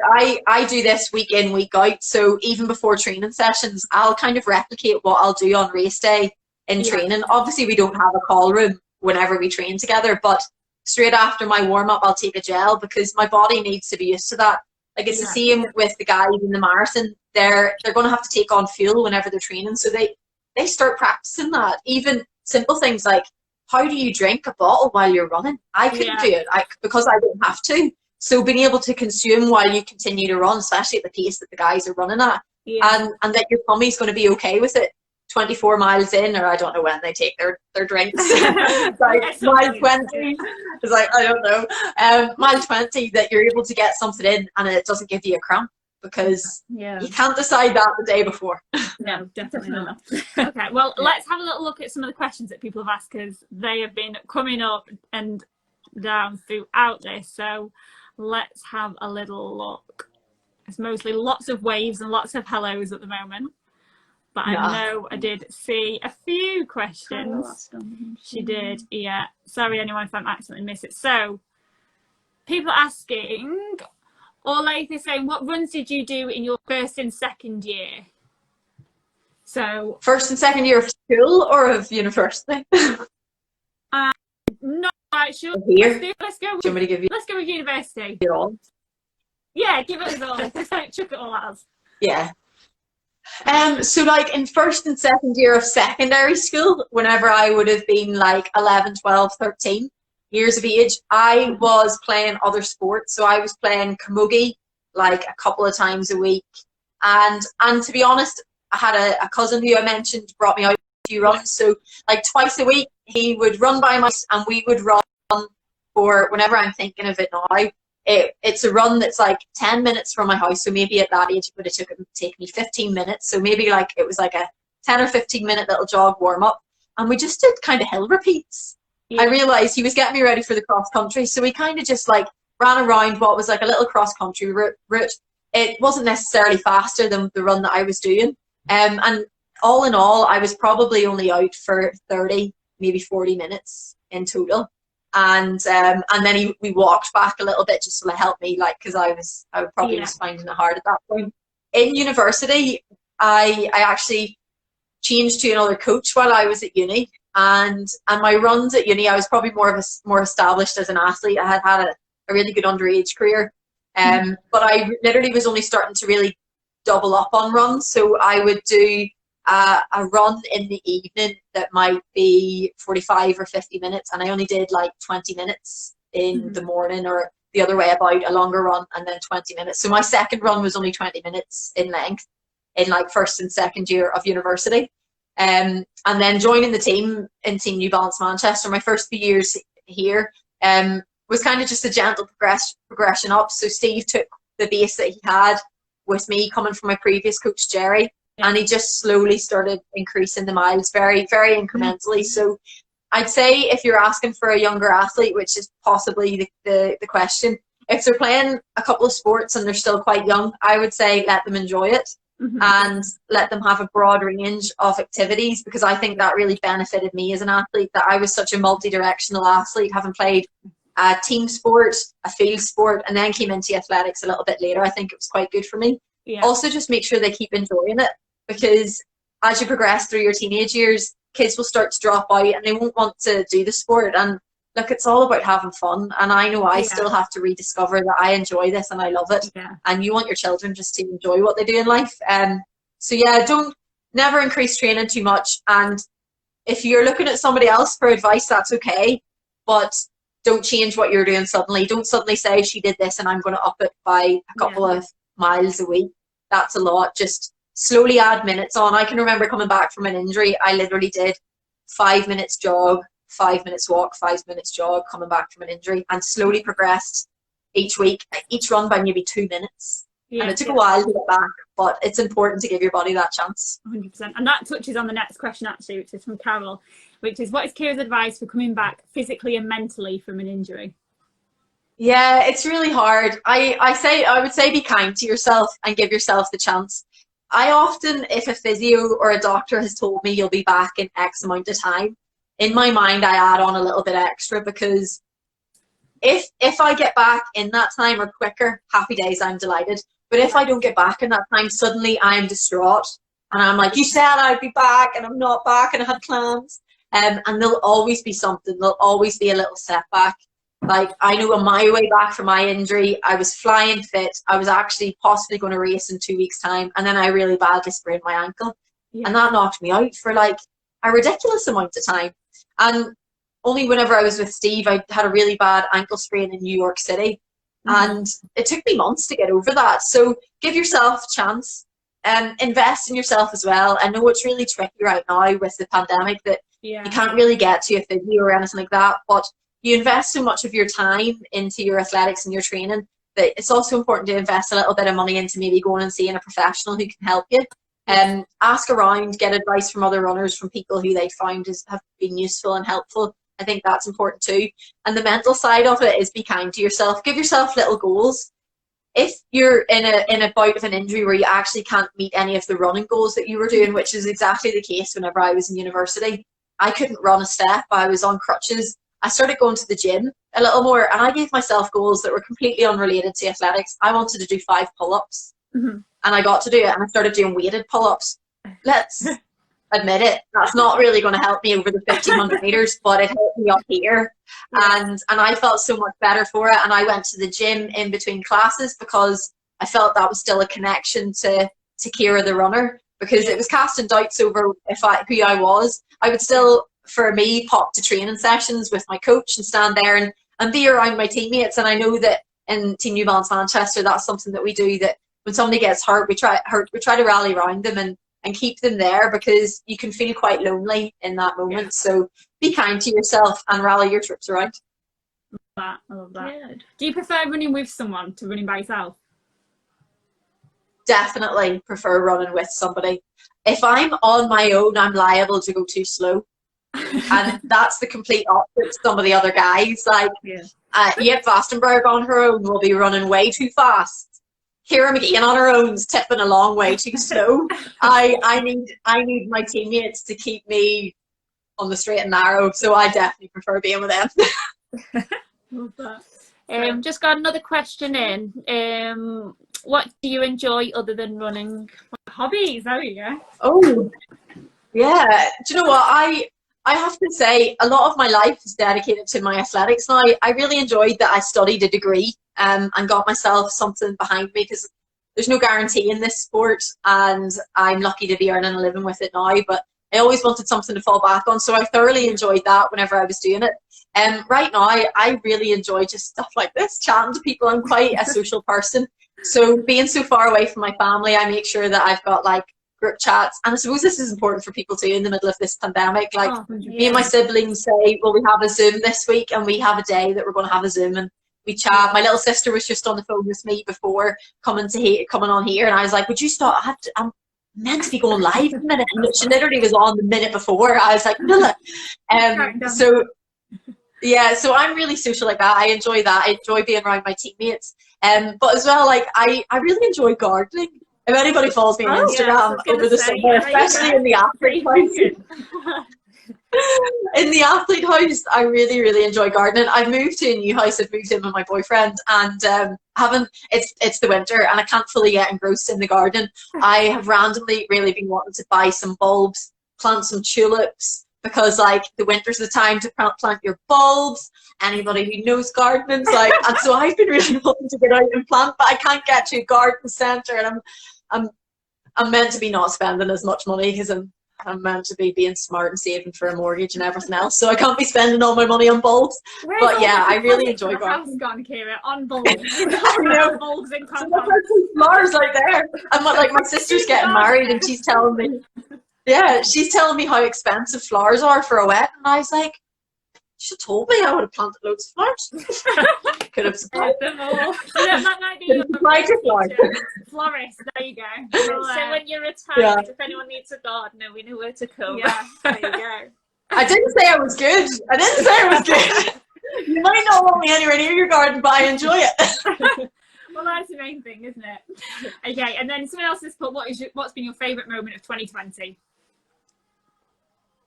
I do this week in, week out, so even before training sessions I'll kind of replicate what I'll do on race day in training. Obviously we don't have a call room whenever we train together, but straight after my warm-up I'll take a gel, because my body needs to be used to that. Like, it's the same with the guys in the marathon. They're going to have to take on fuel whenever they're training, so they start practicing that. Even simple things like, how do you drink a bottle while you're running? I couldn't do it because I didn't have to. So being able to consume while you continue to run, especially at the pace that the guys are running at, and that your tummy's going to be okay with it. 24 miles in, or I don't know when they take their drinks. Like mile 20, it's like, I don't know. Mile 20, that you're able to get something in and it doesn't give you a cramp, because you can't decide that the day before. No, definitely not. Okay, well, let's have a little look at some of the questions that people have asked, because they have been coming up and down throughout this. So let's have a little look. It's mostly lots of waves and lots of hellos at the moment. But I know I did see a few questions. She did, yeah. Sorry, anyone, if I'm accidentally missed it. So, people asking, or like they're saying, what runs did you do in your first and second year? So, first and second year of school or of university? Not quite sure. Here. Let's go with university. Yeah, give it all. Just don't chuck it all at us. Yeah. So like in first and second year of secondary school, whenever I would have been like 11, 12, 13 years of age, I was playing other sports. So I was playing camogie like a couple of times a week. And to be honest, I had a cousin who I mentioned brought me out a few runs. So like twice a week, he would run by my, and we would run for, whenever I'm thinking of it now, it's a run that's like 10 minutes from my house. So maybe at that age it would have taken me 15 minutes. So maybe like it was like a 10 or 15 minute little jog warm up. And we just did kind of hill repeats. I realized he was getting me ready for the cross country. So we kind of just like ran around what was like a little cross country route. It wasn't necessarily faster than the run that I was doing. And all in all, I was probably only out for 30, maybe 40 minutes in total. And then we walked back a little bit just to help me, like, because I probably was finding it hard at that point. In university, I actually changed to another coach while I was at uni, and my runs at uni, I was probably more established as an athlete. I had a really good underage career, but I literally was only starting to really double up on runs. So I would do a run in the evening that might be 45 or 50 minutes, and I only did like 20 minutes in the morning, or the other way about, a longer run and then 20 minutes. So my second run was only 20 minutes in length in like first and second year of university. And then joining the team in Team New Balance Manchester, my first few years here was kind of just a gentle progression up. So Steve took the base that he had with me coming from my previous coach, Jerry, and he just slowly started increasing the miles very, very incrementally. So I'd say if you're asking for a younger athlete, which is possibly the question, if they're playing a couple of sports and they're still quite young, I would say let them enjoy it and let them have a broad range of activities, because I think that really benefited me as an athlete, that I was such a multi-directional athlete, having played a team sport, a field sport, and then came into athletics a little bit later. I think it was quite good for me. Also, just make sure they keep enjoying it, because as you progress through your teenage years, kids will start to drop out and they won't want to do the sport. And look, it's all about having fun. And I know I still have to rediscover that I enjoy this and I love it. And you want your children just to enjoy what they do in life. So yeah, never increase training too much. And if you're looking at somebody else for advice, that's okay. But don't change what you're doing suddenly. Don't suddenly say, she did this and I'm going to up it by a couple of miles a week. That's a lot. Just slowly add minutes on. I can remember coming back from an injury, I literally did 5 minutes jog, 5 minutes walk, 5 minutes jog, coming back from an injury, and slowly progressed each week, each run by maybe 2 minutes. Yeah, and it took a while to get back, but it's important to give your body that chance. 100%. And that touches on the next question, actually, which is from Carol, which is, what is Ciara's advice for coming back physically and mentally from an injury? Yeah, it's really hard. I would say be kind to yourself and give yourself the chance. I often, if a physio or a doctor has told me you'll be back in X amount of time, in my mind I add on a little bit extra, because if I get back in that time or quicker, happy days, I'm delighted. But if I don't get back in that time, suddenly I'm distraught. And I'm like, you said I'd be back and I'm not back and I had plans. And there'll always be something. There'll always be a little setback. Like, I know on my way back from my injury, I was flying fit. I was actually possibly going to race in 2 weeks' time. And then I really badly sprained my ankle. Yeah. And that knocked me out for like a ridiculous amount of time. And only whenever I was with Steve, I had a really bad ankle sprain in New York City. And it took me months to get over that. So give yourself a chance and invest in yourself as well. I know it's really tricky right now with the pandemic that you can't really get to a physio or anything like that, but you invest so much of your time into your athletics and your training that it's also important to invest a little bit of money into maybe going and seeing a professional who can help you. Ask around, get advice from other runners, from people who they find have been useful and helpful. I think that's important too. And the mental side of it is be kind to yourself. Give yourself little goals. If you're in a bout of an injury where you actually can't meet any of the running goals that you were doing, which is exactly the case whenever I was in university, I couldn't run a step. I was on crutches. I started going to the gym a little more, and I gave myself goals that were completely unrelated to athletics. I wanted to do 5 pull-ups, and I got to do it, and I started doing weighted pull-ups. Let's admit it, that's not really going to help me over the 1,500 meters, but it helped me up here, and I felt so much better for it. And I went to the gym in between classes because I felt that was still a connection to Ciara the runner, because it was casting doubts over who I was. I would still, for me, pop to training sessions with my coach and stand there and be around my teammates. And I know that in Team New Balance Manchester, that's something that we do, that when somebody gets hurt, we try to rally around them and keep them there, because you can feel quite lonely in that moment. Yeah. So be kind to yourself and rally your troops around. I love that. Good. Do you prefer running with someone to running by yourself? Definitely prefer running with somebody. If I'm on my own, I'm liable to go too slow. And that's the complete opposite to some of the other guys. Like, Yep Vastenberg on her own will be running way too fast. Ciara Mageean on her own's tipping along way too slow. I need my teammates to keep me on the straight and narrow, so I definitely prefer being with them. Love that. Just got another question in. What do you enjoy other than running? What hobbies? There we go. Oh, yeah. Do you know what? I have to say, a lot of my life is dedicated to my athletics now. I really enjoyed that I studied a degree and got myself something behind me, because there's no guarantee in this sport, and I'm lucky to be earning a living with it now, but I always wanted something to fall back on, so I thoroughly enjoyed that whenever I was doing it. Right now, I really enjoy just stuff like this, chatting to people. I'm quite a social person, so being so far away from my family, I make sure that I've got like group chats, and I suppose this is important for people too in the middle of this pandemic. Like, me and my siblings say, well, we have a Zoom this week, and we have a day that we're going to have a Zoom and we chat. My little sister was just on the phone with me before coming on here, and I was like, would you stop? I'm meant to be going live in a minute, and she literally was on the minute before. I was like, no. So I'm really social like that. I enjoy that. I enjoy being around my teammates, but as well, like I really enjoy gardening. If anybody follows me on Instagram over the summer, especially in the athlete house, in the athlete house, I really, really enjoy gardening. I've moved to a new house. I've moved in with my boyfriend, and it's the winter, and I can't fully get engrossed in the garden. I have randomly really been wanting to buy some bulbs, plant some tulips, because like the winter's the time to plant your bulbs. Anybody who knows gardening's like, and so I've been really wanting to get out and plant, but I can't get to a garden centre, and I'm meant to be not spending as much money because I'm I'm meant to be being smart and saving for a mortgage and everything else, so I can't be spending all my money on bulbs. But yeah, I really enjoy gardening. Gone, Ciara, on bulbs. Bulbs and so flowers right there. And like my sister's getting married, and she's telling me, how expensive flowers are for a wedding, and I was like, you should have told me. I would have planted loads of flowers. Could have supplied them all. That might be your florist. There you go. So when you're retired, if anyone needs a gardener, we know where to come. Yeah, there you go. I didn't say I was good. You might not want me anywhere near your garden, but I enjoy it. Well, that's the main thing, isn't it? Okay, and then someone else has put, what's been your favourite moment of 2020?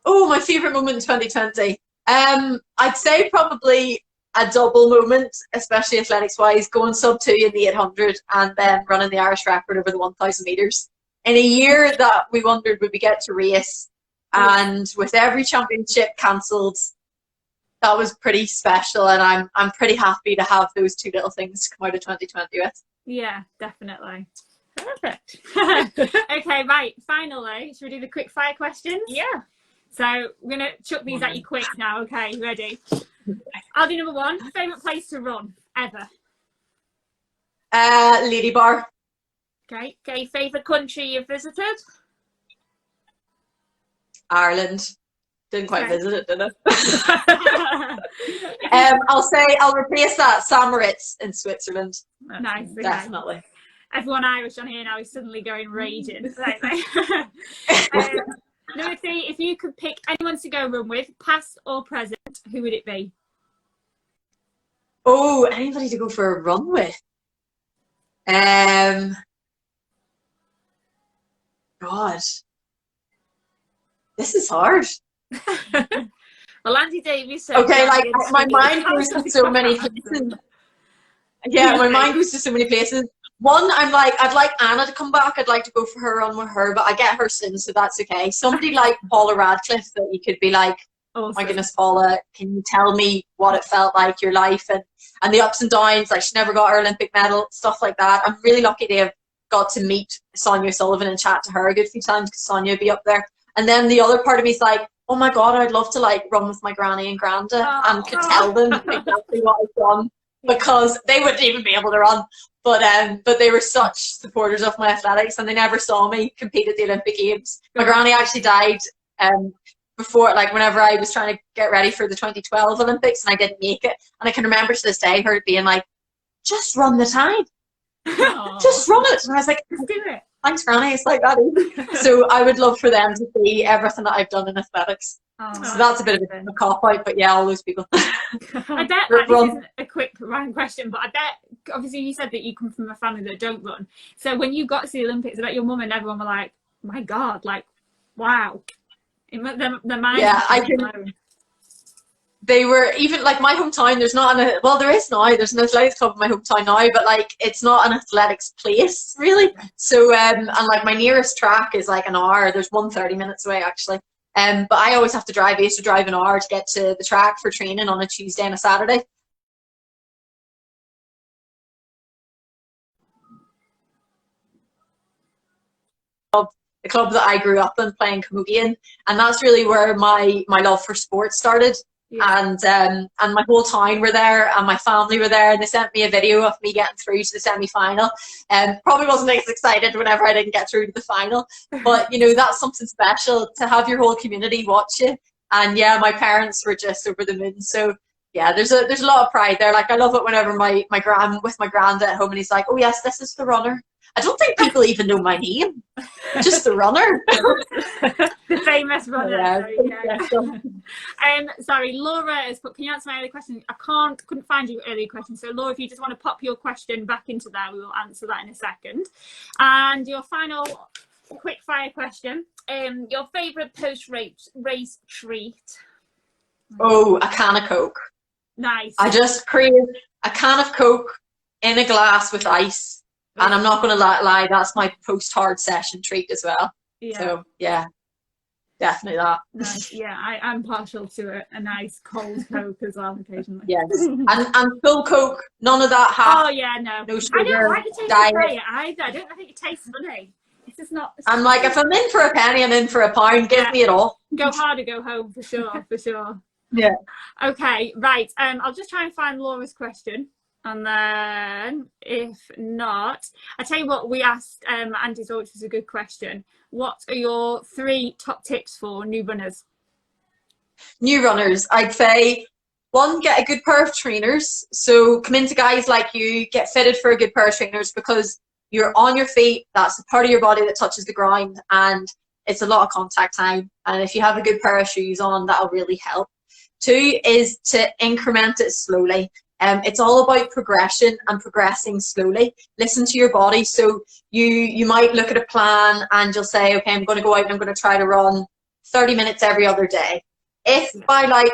Oh, my favourite moment in 2020. I'd say probably a double moment, especially athletics-wise, going sub-2 in the 800 and then running the Irish record over the 1,000 metres. In a year that we wondered would we get to race, and with every championship cancelled, that was pretty special, and I'm pretty happy to have those two little things come out of 2020 with. Yeah, definitely. Perfect. Okay, right. Finally, should we do the quick fire questions? Yeah. So we're going to chuck these at you quick now. Okay, ready? I'll do number 1. Favourite place to run ever? Lady Bar. Okay. Favourite country you've visited? Ireland. Didn't quite visit it, did I? I'll replace that. St. Moritz in Switzerland. Nice. Okay. Definitely. Everyone Irish on here now is suddenly going raging. Number 3, if you could pick anyone to go run with, past or present, who would it be? Oh, anybody to go for a run with? God. This is hard. Well, Andy Davies. Okay, like my mind goes to so many places. Yeah, my mind goes to so many places. One, I'm like, I'd like Anna to come back. I'd like to go for a run with her, but I get her soon, so that's okay. Somebody like Paula Radcliffe that you could be like, oh my goodness, Paula, can you tell me what it felt like, your life, and the ups and downs? Like, she never got her Olympic medal, stuff like that. I'm really lucky to have got to meet Sonia O'Sullivan and chat to her a good few times, because Sonia would be up there. And then the other part of me is like, oh my God, I'd love to like run with my granny and granda and could tell them exactly what I've done, because they wouldn't even be able to run. But they were such supporters of my athletics, and they never saw me compete at the Olympic Games. My granny actually died before, like whenever I was trying to get ready for the 2012 Olympics, and I didn't make it. And I can remember to this day her being like, just run the tide. Just run it. And I was like, do it. Thanks, Granny. It's like that easy. So I would love for them to see everything that I've done in athletics. So that's a bit of a cop-out, but yeah, all those people. I bet that this isn't a quick random question, but I bet, obviously you said that you come from a family that don't run. So when you got to the Olympics, I bet your mum and everyone were like, my God, like, wow. Their minds. Yeah, I can. They were even like my hometown. There's not there is now. There's an athletics club in my hometown now, but like it's not an athletics place really. So and like my nearest track is like an hour. There's one 30 minutes away actually. But I always have to drive. I used to drive an hour to get to the track for training on a Tuesday and a Saturday. The club that I grew up in, playing Camogian, and that's really where my love for sport started. Yeah. And my whole town were there, and my family were there, and they sent me a video of me getting through to the semi-final. Probably wasn't as excited whenever I didn't get through to the final, but you know, that's something special to have your whole community watch you. And yeah, my parents were just over the moon. So yeah, there's a lot of pride there. Like I love it whenever my granddad at home, and he's like, oh yes, this is the runner. I don't think people even know my name. Just the runner. The famous runner. Yeah. Sorry, Laura has put, can you answer my earlier question? I couldn't find your earlier question. So Laura, if you just want to pop your question back into there, we will answer that in a second. And your final quick fire question, your favourite post-race treat? Oh, a can of Coke. Nice. I just crave a can of Coke in a glass with ice. And I'm not going to lie, that's my post-hard session treat as well. Yeah. So, yeah, definitely that. Nice. Yeah, I'm partial to it. A nice cold Coke as well occasionally. Yes. And full Coke, none of that half. Oh, yeah, no. No sugar. I don't like the taste of it either. I don't think it tastes funny. It's just not. I'm like, if I'm in for a penny, I'm in for a pound. Give me it all. Go hard or go home, for sure, for sure. Yeah. Okay, right. I'll just try and find Laura's question. And then, if not, I tell you what, we asked Andy's, which was a good question. What are your 3 top tips for new runners? New runners, I'd say, 1, get a good pair of trainers. So come into guys like you, get fitted for a good pair of trainers, because you're on your feet. That's the part of your body that touches the ground, and it's a lot of contact time. And if you have a good pair of shoes on, that'll really help. 2 is to increment it slowly. It's all about progression and progressing slowly. Listen to your body. So you might look at a plan and you'll say, okay, I'm going to go out and I'm going to try to run 30 minutes every other day. If by like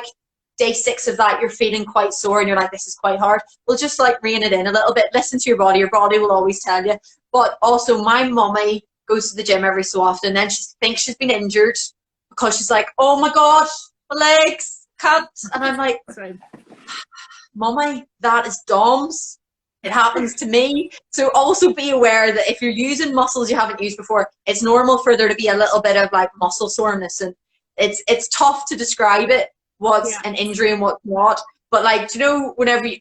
day 6 of that you're feeling quite sore and you're like, this is quite hard, we'll just like rein it in a little bit. Listen to your body. Your body will always tell you. But also, my mummy goes to the gym every so often, and then she thinks she's been injured because she's like, oh my gosh, my legs can't. And I'm like, Mummy, that is DOMS. It happens to me. So also be aware that if you're using muscles you haven't used before, it's normal for there to be a little bit of like muscle soreness, and it's tough to describe it, what's an injury and what's not. But like, you know,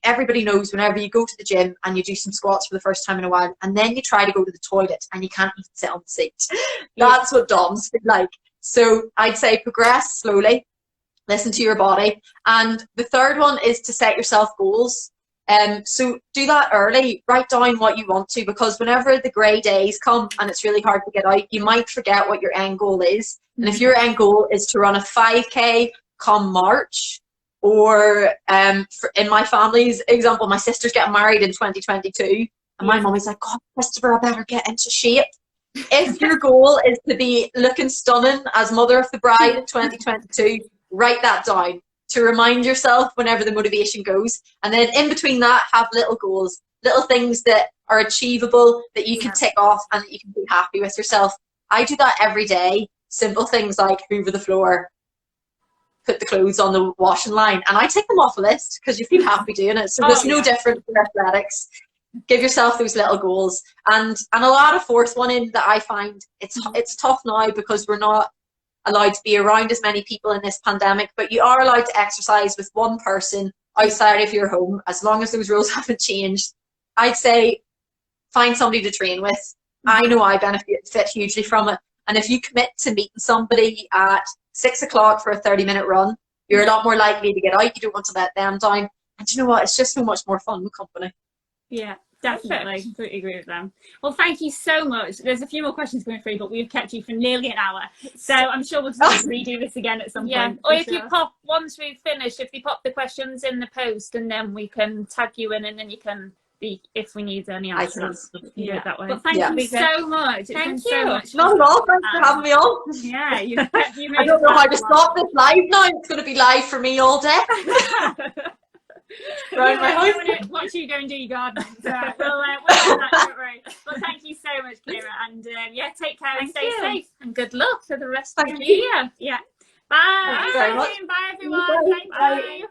everybody knows whenever you go to the gym and you do some squats for the first time in a while, and then you try to go to the toilet and you can't even sit on the seat. That's what DOMS feel like. So I'd say progress slowly. Listen to your body. And the 3rd one is to set yourself goals. So do that early. Write down what you want to, because whenever the grey days come and it's really hard to get out, you might forget what your end goal is. And if your end goal is to run a 5K come March, or in my family's example, my sister's getting married in 2022, and my mummy's like, God, Christopher, I better get into shape. If your goal is to be looking stunning as mother of the bride in 2022, write that down to remind yourself whenever the motivation goes. And then in between that, have little goals, little things that are achievable that you can tick off and that you can be happy with yourself. I do that every day. Simple things like hoover the floor, put the clothes on the washing line, and I take them off the list because you feel happy doing it. So there's no different for athletics. Give yourself those little goals. And I'll add a 4th one in that I find it's tough now because we're not allowed to be around as many people in this pandemic, but you are allowed to exercise with 1 person outside of your home, as long as those rules haven't changed. I'd say find somebody to train with. I know I benefit hugely from it. And if you commit to meeting somebody at 6 o'clock for a 30-minute run, you're a lot more likely to get out. You don't want to let them down. And you know what? It's just so much more fun with company. Yeah, definitely. Completely agree with them. Well, thank you so much. There's a few more questions going through, but we've kept you for nearly an hour. So I'm sure we'll just redo this again at some point. Or if you pop, once we've finished, if you pop the questions in the post, and then we can tag you in, and then you can be, if we need any answers, that way. But thank you so much. Thank you. So much Not at all. Thanks for having me on. Yeah, you made I don't know how to stop this live now. It's going to be live for me all day. Right, I want to watch you go and do your gardening. So we'll do that, don't worry. But thank you so much, Ciara, and take care and stay safe, and good luck for the rest of the Thank you. year. Yeah. Bye. Thank you very much. Bye, everyone. Bye.